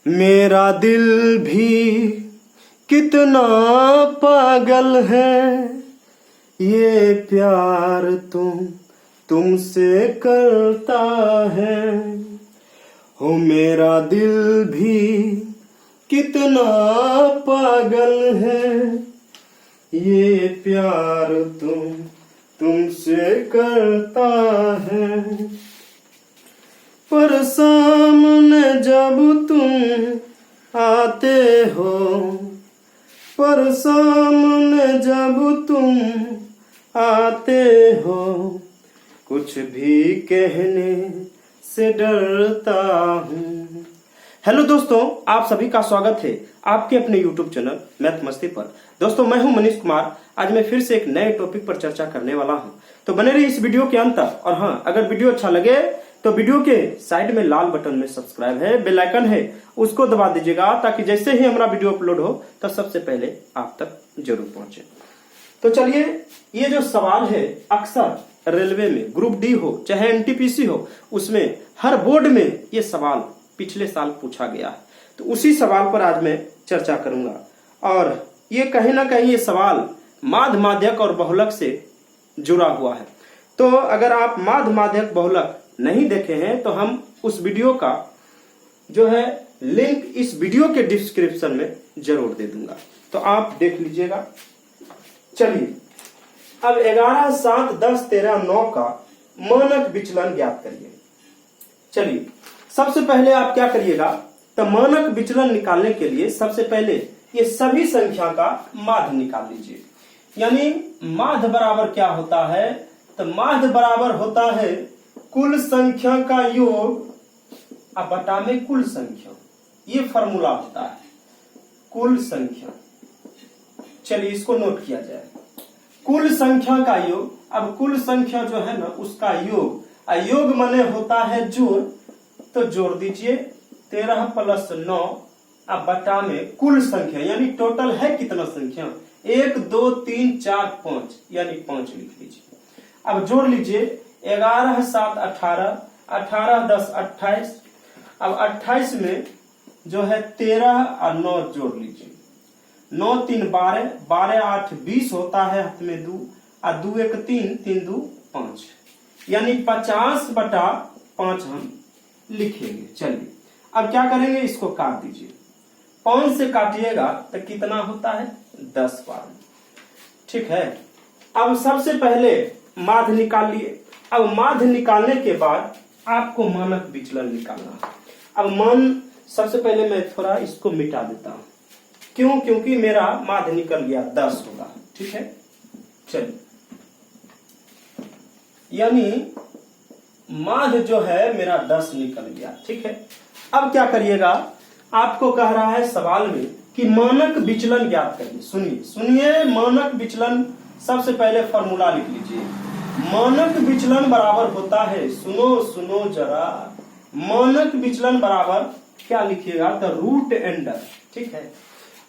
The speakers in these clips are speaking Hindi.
मेरा दिल भी कितना पागल है, ये प्यार तुमसे करता है। हो मेरा दिल भी कितना पागल है, ये प्यार तुमसे करता है। पर सामने जब तुम आते हो, पर सामने जब तुम आते हो, कुछ भी कहने से डरता हूँ। हेलो दोस्तों, आप सभी का स्वागत है आपके अपने YouTube चैनल मैथ मस्ती पर। दोस्तों, मैं हूं मनीष कुमार। आज मैं फिर से एक नए टॉपिक पर चर्चा करने वाला हूं, तो बने रहिए इस वीडियो के अंत तक। और हाँ, अगर वीडियो अच्छा लगे तो वीडियो के साइड में लाल बटन में सब्सक्राइब है, बेल आइकन है, उसको दबा दीजिएगा ताकि जैसे ही हमारा वीडियो अपलोड हो तो सबसे पहले आप तक जरूर पहुंचे। तो चलिए, ये जो सवाल है अक्सर रेलवे में ग्रुप डी हो चाहे एनटीपीसी हो, उसमें हर बोर्ड में ये सवाल पिछले साल पूछा गया है। तो उसी सवाल पर आज मैं चर्चा करूंगा। और ये कहीं ना कहीं ये सवाल माध्य माध्यक और बहुलक से जुड़ा हुआ है। तो अगर आप माध्य माध्यक बहुलक नहीं देखे हैं तो हम उस वीडियो का जो है लिंक इस वीडियो के डिस्क्रिप्शन में जरूर दे दूंगा, तो आप देख लीजिएगा। चलिए, अब 11, 7, 10, 13, 9 का मानक विचलन ज्ञात करिए। चलिए, सबसे पहले आप क्या करिएगा, तो मानक विचलन निकालने के लिए सबसे पहले ये सभी संख्या का माध्य निकाल लीजिए। यानी माध्य बराबर क्या होता है, तो माध्य बराबर होता है कुल संख्या का योग अब बटा में कुल संख्या। ये फॉर्मूला होता है कुल संख्या। चलिए, इसको नोट किया जाए। कुल संख्या का योग, अब कुल संख्या जो है ना उसका योग, योग माने होता है जोड़, तो जोड़ दीजिए 13 + 9 अब बटा में कुल संख्या। यानी टोटल है कितना संख्या, 1 2 3 4 5, यानी 5 लिख लीजिए। अब जोड़ लीजिए 11 7 18, 18 10 28। अब 28 में जो है 13 और 9 जोड़ लीजिए। 9 3 12, 12 8 20 होता है, हाथ में 2 और 2 1 3, 3 2 5, यानी 50/5 हम लिखेंगे। चलिए, अब क्या करेंगे, इसको काट दीजिए। 5 से काटिएगा तो कितना होता है, 10 बार। ठीक है, अब सबसे पहले माध्य निकाल लिए। अब माध्य निकालने के बाद आपको मानक विचलन निकालना है। अब सबसे पहले मैं थोड़ा इसको मिटा देता हूं। क्यों? क्योंकि मेरा माध्य निकल गया 10 होगा। ठीक है, चलिए, यानी माध्य जो है मेरा 10 निकल गया। ठीक है, अब क्या करिएगा, आपको कह रहा है सवाल में कि मानक विचलन ज्ञात करिए। सुनिए, मानक विचलन सबसे पहले फॉर्मूला लिख लीजिए। मानक विचलन बराबर होता है, सुनो जरा, मानक विचलन बराबर क्या लिखिएगा, तो रूट अंडर। ठीक है,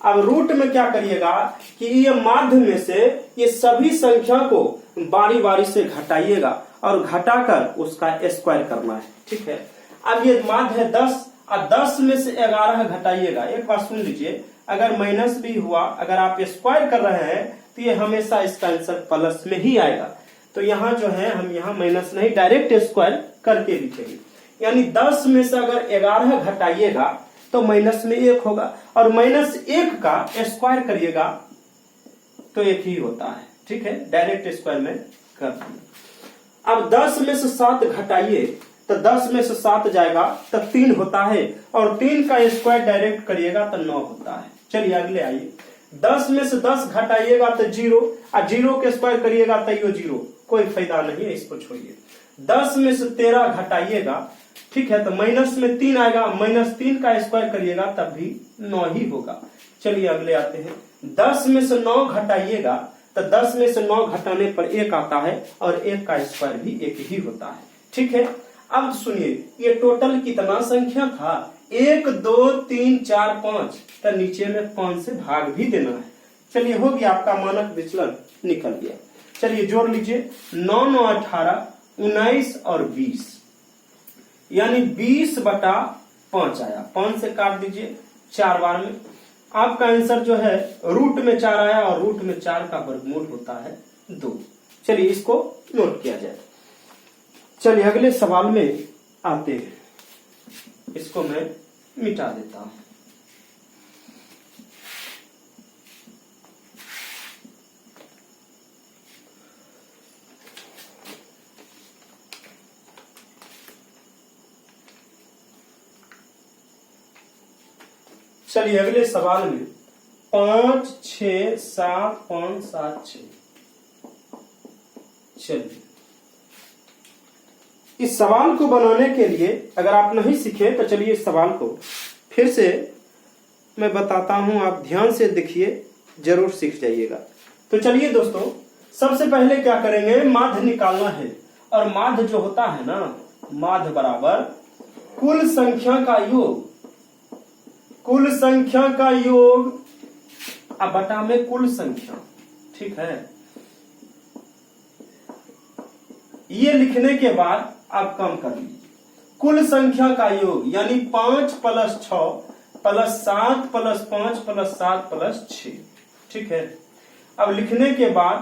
अब रूट में क्या करिएगा कि ये माध्य में से ये सभी संख्या को बारी बारी से घटाइएगा और घटाकर उसका स्क्वायर करना है। ठीक है, अब ये माध्य है 10 और 10 में से 11 घटाइएगा। एक बात सुन लीजिए, अगर माइनस भी हुआ, अगर आप स्क्वायर कर रहे हैं तो ये हमेशा इसका आंसर प्लस में ही आएगा। तो यहाँ जो है हम यहाँ माइनस नहीं, डायरेक्ट स्क्वायर करके लिखेंगे। यानी 10 में से अगर 11 घटाइएगा तो माइनस में 1 होगा, और -1 का स्क्वायर करिएगा तो 1 ही होता है। ठीक है, डायरेक्ट स्क्वायर में कर दिया। अब 10 में से 7 घटाइए तो 10 में से 7 जाएगा तो 3 होता है, और 3 का स्क्वायर डायरेक्ट करिएगा तो 9 होता है। चलिए अगले आइए, 10 में से 10 घटाइएगा तो 0, और 0 के स्क्वायर करिएगा तो ये 0, कोई फायदा नहीं है, इसको छोड़िए। 10 में से 13 घटाइएगा, ठीक है, तो माइनस में 3 आएगा, -3 का स्क्वायर करिएगा तब भी 9 ही होगा। चलिए अगले आते हैं, 10 में से 9 घटाइएगा तो 10 में से 9 घटाने पर 1 आता है, और 1 का स्क्वायर भी 1 ही होता है। ठीक है, अब सुनिए, ये टोटल कितना संख्या था, 1 2 3 4 5, तो नीचे में 5 से भाग भी देना है। चलिए, हो गया, आपका मानक विचलन निकल गया। चलिए जोड़ लीजिए, 9 9 18, 19 और 20, यानी 20/5 5 आया, 5 से काट दीजिए 4 बार में। आपका आंसर जो है रूट में 4 आया और रूट में 4 का वर्गमूल होता है 2। चलिए इसको नोट किया जाए। चलिए अगले सवाल में आते हैं, इसको मैं मिटा देता हूं। चलिए अगले सवाल में 5 6 7 5 7 6। चलिए इस सवाल को बनाने के लिए अगर आप नहीं सीखे तो चलिए इस सवाल को फिर से मैं बताता हूं, आप ध्यान से देखिए, जरूर सीख जाइएगा। तो चलिए दोस्तों, सबसे पहले क्या करेंगे, माध्य निकालना है। और माध्य जो होता है ना, माध्य बराबर कुल संख्या का योग, कुल संख्या का योग अब बटा में कुल संख्या। ठीक है, ये लिखने के बाद आप कम कर लीजिए। कुल संख्या का योग यानी 5 + 6 + 7 + 5 + 7 + 6। ठीक है, अब लिखने के बाद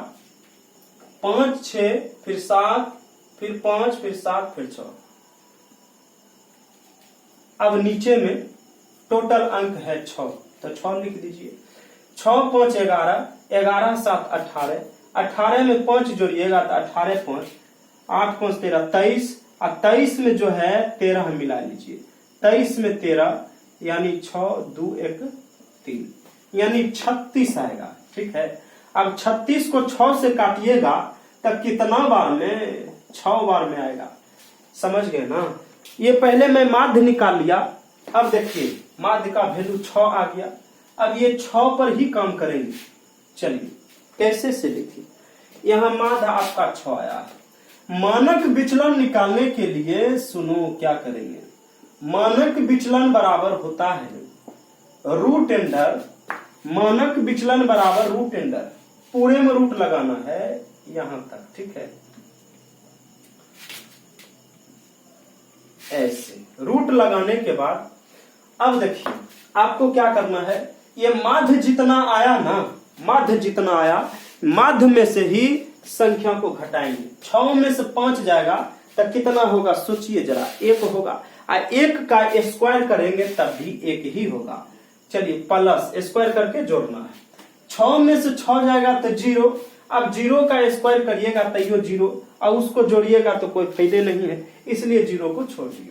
5 6 फिर 7 फिर 5 फिर 7 फिर 6। अब नीचे में टोटल अंक है 6, तो 6 लिख दीजिए। 6 5 11, 11 7 18, 18 में 5 जोड़िएगा तो 18 5, 8 5 13 23, और 23 में जो है 13 मिला लीजिए। 23 में 13 यानी 6 2 1 3 यानी 36 आएगा। ठीक है, अब 36 को 6 से काटिएगा तब कितना बार में, 6 बार में आएगा। समझ गए ना, ये पहले मैं माध्य निकाल लिया। अब देखिए माध्य का वैल्यू 6 आ गया। अब ये 6 पर ही काम करेंगे। चलिए कैसे से देखिए, यहां माध्य आपका 6 आया है। मानक विचलन निकालने के लिए सुनो क्या करेंगे, मानक विचलन बराबर होता है रूट अंडर, मानक विचलन बराबर रूट अंडर, पूरे में रूट लगाना है यहां तक। ठीक है, ऐसे रूट लगाने के बाद अब देखिए आपको क्या करना है, ये माध्य जितना आया ना, माध्य जितना आया, माध्य में से ही संख्या को घटाएंगे। 6 में से 5 जाएगा तब कितना होगा, सोचिए जरा, 1 होगा। और 1 का स्क्वायर करेंगे तब भी 1 ही होगा। चलिए प्लस स्क्वायर करके जोड़ना है। 6 में से 6 जाएगा तो 0, अब 0 का स्क्वायर करिएगा तो यो 0, और उसको जोड़िएगा तो कोई फायदे नहीं है, इसलिए 0 को छोड़ दिए।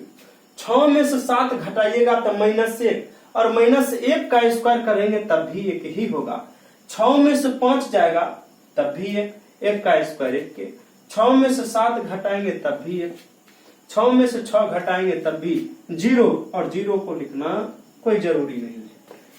6 में से 7 घटाइएगा तो -1, और -1 का स्क्वायर करेंगे तब भी 1 ही होगा। 6 में से 5 जाएगा तब भी 1 का स्क्वायर 1 के। 6 में से 7 घटाएंगे तब भी 1, 6 में से 6 घटाएंगे तब भी 0, और 0 को लिखना कोई जरूरी नहीं है।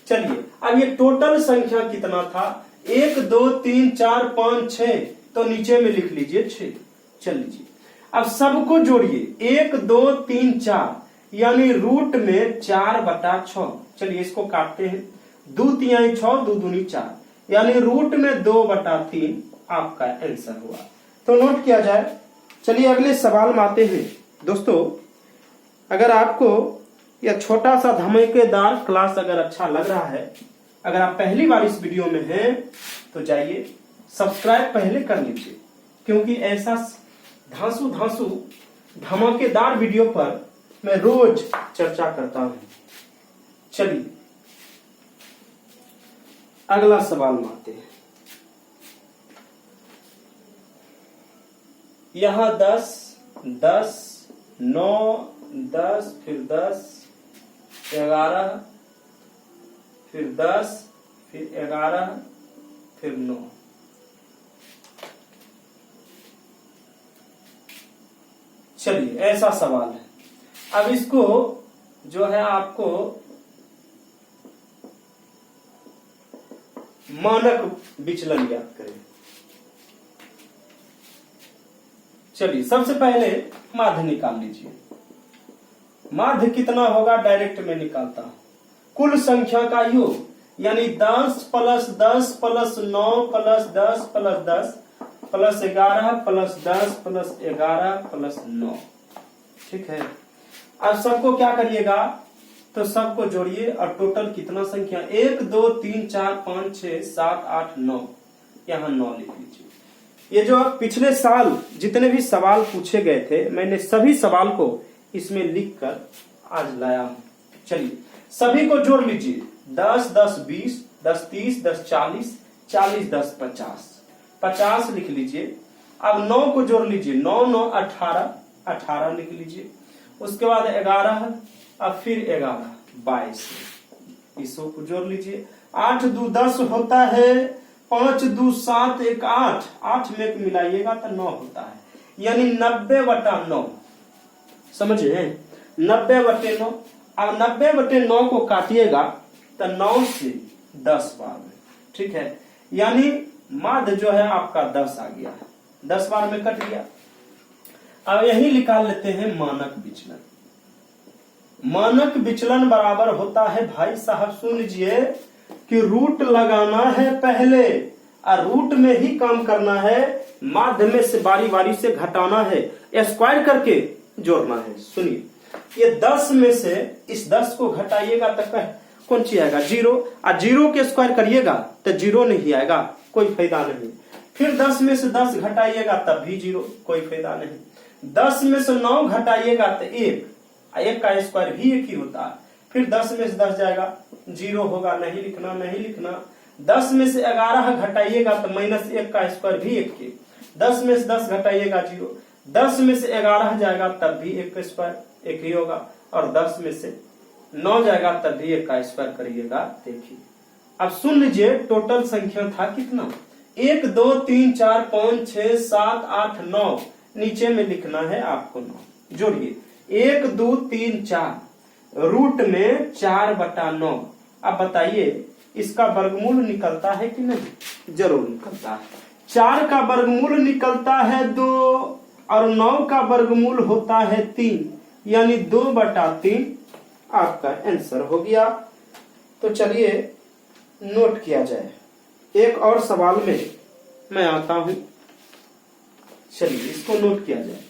चलिए अब ये टोटल संख्या कितना था, 1 2 3 4 5 6, तो नीचे में लिख लीजिए 6। चलिए अब सबको जोड़िए, 1 2 3 4 यानी रूट में 4/6। चलिए इसको काटते हैं, 2 3 6 2 दूनी 4 यानी रूट में 2/3 आपका आंसर हुआ। तो नोट किया जाए। चलिए अगले सवाल में आते हैं। दोस्तों अगर आपको यह छोटा सा धमाकेदार क्लास अगर अच्छा लग रहा है, अगर आप पहली बार इस वीडियो में हैं तो जाइए सब्सक्राइब पहले कर लीजिए, क्योंकि ऐसा धांसू धांसू धमाकेदार वीडियो पर मैं रोज चर्चा करता हूं। चलिए अगला सवाल में आते हैं। यहां 10 10 9 10 फिर 10 11 फिर 10 फिर 11 फिर 9। चलिए ऐसा सवाल है। अब इसको जो है आपको मानक विचलन ज्ञात करें। चलिए सबसे पहले माध्य निकाल लीजिए। माध्य कितना होगा, डायरेक्ट में निकालता हूं। कुल संख्या का योग यानी 10 + 10 + 9 + 10 + 10 + 11 + 10 + 11 + 9। ठीक है, अब सबको क्या करिएगा, तो सबको जोड़िए और टोटल कितना संख्या 1 2 3 4 5 6 7 8 9, यहाँ 9 लिख लीजिए। ये जो आप पिछले साल जितने भी सवाल पूछे गए थे मैंने सभी सवाल को इसमें लिख कर आज लाया हूं। चलिए सभी को जोड़ लीजिए 10 10 20 10 30 10 40 40 10 50 50 लिख लीजिए। अब 9 को जोड़ लीजिए 9 9 18 18 लिख लीजिए। उसके बाद 11 अब फिर 11 22 इसको को जोड़ लीजिए। 8 2 10 होता है, 5 2 7 1 8 8 में मिलाइएगा तो 9 होता है, यानी 90/9 समझे 90/9। अब 90/9 को काटिएगा तो 9 से 10 बार में, ठीक है, यानी माध्य जो है आपका 10 आ गया, 10 बार में कट गया। अब यही निकाल लेते हैं मानक विचलन। मानक विचलन बराबर होता है भाई साहब सुन लीजिए कि रूट लगाना है पहले और रूट में ही काम करना है, माध्य में से बारी बारी से घटाना है, स्क्वायर करके जोड़ना है। सुनिए ये 10 में से इस 10 को घटाइएगा तो कौन सी आएगा 0, और 0 के स्क्वायर करिएगा तो 0 नहीं आएगा, कोई फायदा नहीं। फिर 10 में से 10 घटाइएगा तब भी 0, कोई फायदा नहीं। 10 में से 9 घटाइएगा तो 1 का स्क्वायर भी 1 ही होता है। फिर 10 में से 10 जाएगा 0 होगा, नहीं लिखना नहीं लिखना। 10 में से 11 घटाइएगा तो -1 का स्क्वायर भी 1 के। 10 में से 10 घटाइएगा 0, 10 में से 11 जाएगा तब भी 1 का स्क्वायर 1 ही होगा, और 10 में से 9 जाएगा तब भी 1 का स्क्वायर करिएगा। देखिए अब सुन लीजिए टोटल संख्या था कितना 1 2 3 4 5 6 7 8 9, नीचे में लिखना है आपको 9। जोड़िए 1 2 3 4 रूट में 4/9। अब बताइए इसका वर्गमूल निकलता है कि नहीं, जरूर निकलता है। 4 का वर्गमूल निकलता है 2 और 9 का वर्गमूल होता है 3, यानी 2/3 आपका आंसर हो गया। तो चलिए नोट किया जाए, एक और सवाल में मैं आता हूं, चलिए इसको नोट किया जाए।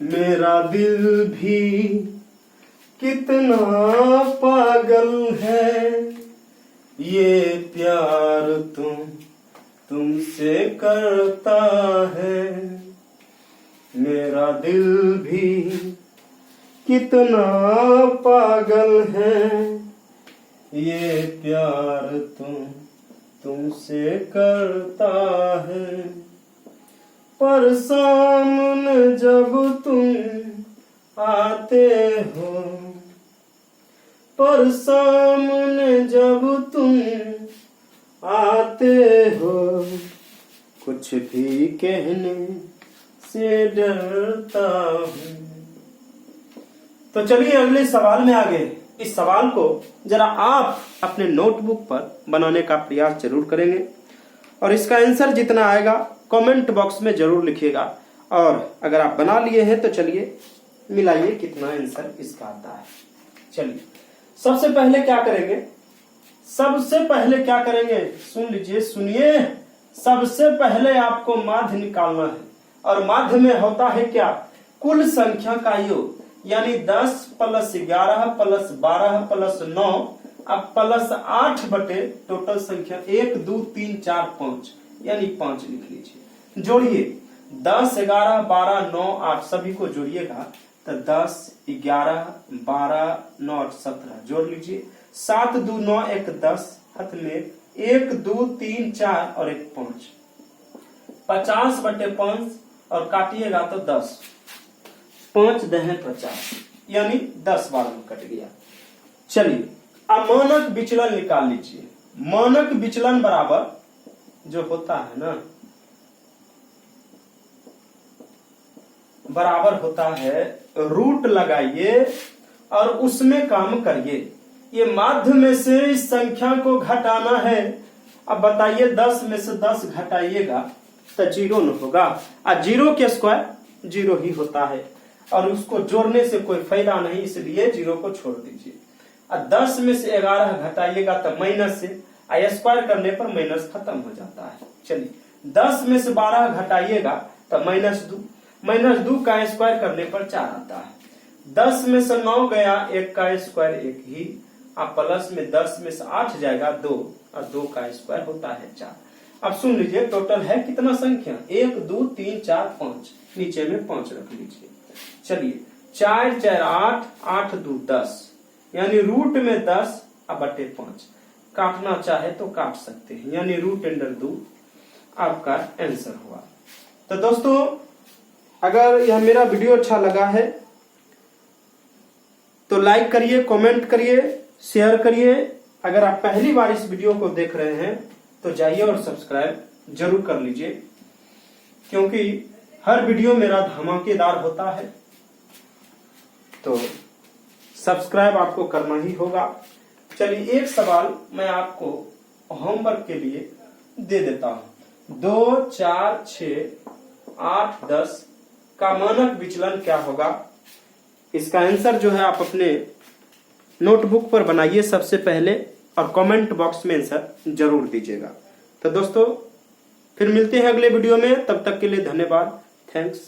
मेरा दिल भी कितना पागल है, ये प्यार तुमसे करता है। मेरा दिल भी कितना पागल है, ये प्यार तुमसे करता है। पर सामने जब तुम आते हो, पर सामने जब तुम आते हो, कुछ भी कहने से डरता हूँ। तो चलिए अगले सवाल में आगे। इस सवाल को जरा आप अपने नोटबुक पर बनाने का प्रयास जरूर करेंगे और इसका आंसर जितना आएगा कमेंट बॉक्स में जरूर लिखिएगा। और अगर आप बना लिए हैं तो चलिए मिलाइए कितना आंसर इसका आता है। चलिए सबसे पहले क्या करेंगे, सबसे पहले क्या करेंगे सुन लीजिए, सुनिए। सबसे पहले आपको माध्य निकालना है और माध्य में होता है क्या, कुल संख्या का योग, यानी 10 + 11 + 12 + 9 अब +8 बटे टोटल संख्या 1 2 3 4 5, यानी 5 लिख लीजिए। जोड़िए 10 11 12 9 8 सभी को जोड़िएगा तो 10 11 12 9 8 17 जोड़ लीजिए। 7 2 9 1 10 हाथ में 1 2 3 4 और 1 5, 50/5 और काटिएगा तो 10, 5 × 50 यानी 10 बार में कट गया। चलिए अब मानक विचलन निकाल लीजिए। मानक विचलन बराबर जो होता है ना, बराबर होता है रूट लगाइए और उसमें काम करिए। ये माध्य में से इस संख्या को घटाना है। अब बताइए 10 में से 10 घटाइएगा तो 0 न होगा, और 0 के स्क्वायर 0 ही होता है और उसको जोड़ने से कोई फायदा नहीं, इसलिए 0 को छोड़ दीजिए। और 10 में से 11 घटाइएगा तो माइनस से, स्क्वायर करने पर माइनस खत्म हो जाता है। चलिए 10 में से 12 घटाइएगा तो -2, -2 का स्क्वायर करने पर 4 आता है। 10 में से 9 गया, 1 का स्क्वायर 1 ही, अब प्लस में 10 में से 8 जाएगा 2, और 2 का स्क्वायर होता है 4। अब सुन लीजिए टोटल है कितना संख्या, 1 2 3 4 5, नीचे में 5 रख लीजिए। चलिए 4 4 8, 8 2 10, यानी रूट में 10 अब बटे 5। काटना चाहे तो काट सकते हैं, यानी √2 आपका आंसर हुआ। तो दोस्तों अगर यह मेरा वीडियो अच्छा लगा है तो लाइक करिए, कमेंट करिए, शेयर करिए। अगर आप पहली बार इस वीडियो को देख रहे हैं तो जाइए और सब्सक्राइब जरूर कर लीजिए, क्योंकि हर वीडियो मेरा धमाकेदार होता है, तो सब्सक्राइब आपको करना ही होगा। चलिए एक सवाल मैं आपको होमवर्क के लिए दे देता हूं। 2 4 6 8 10 का मानक विचलन क्या होगा? इसका आंसर जो है आप अपने नोटबुक पर बनाइए सबसे पहले, और कमेंट बॉक्स में आंसर जरूर दीजिएगा। तो दोस्तों फिर मिलते हैं अगले वीडियो में, तब तक के लिए धन्यवाद। थैंक्स।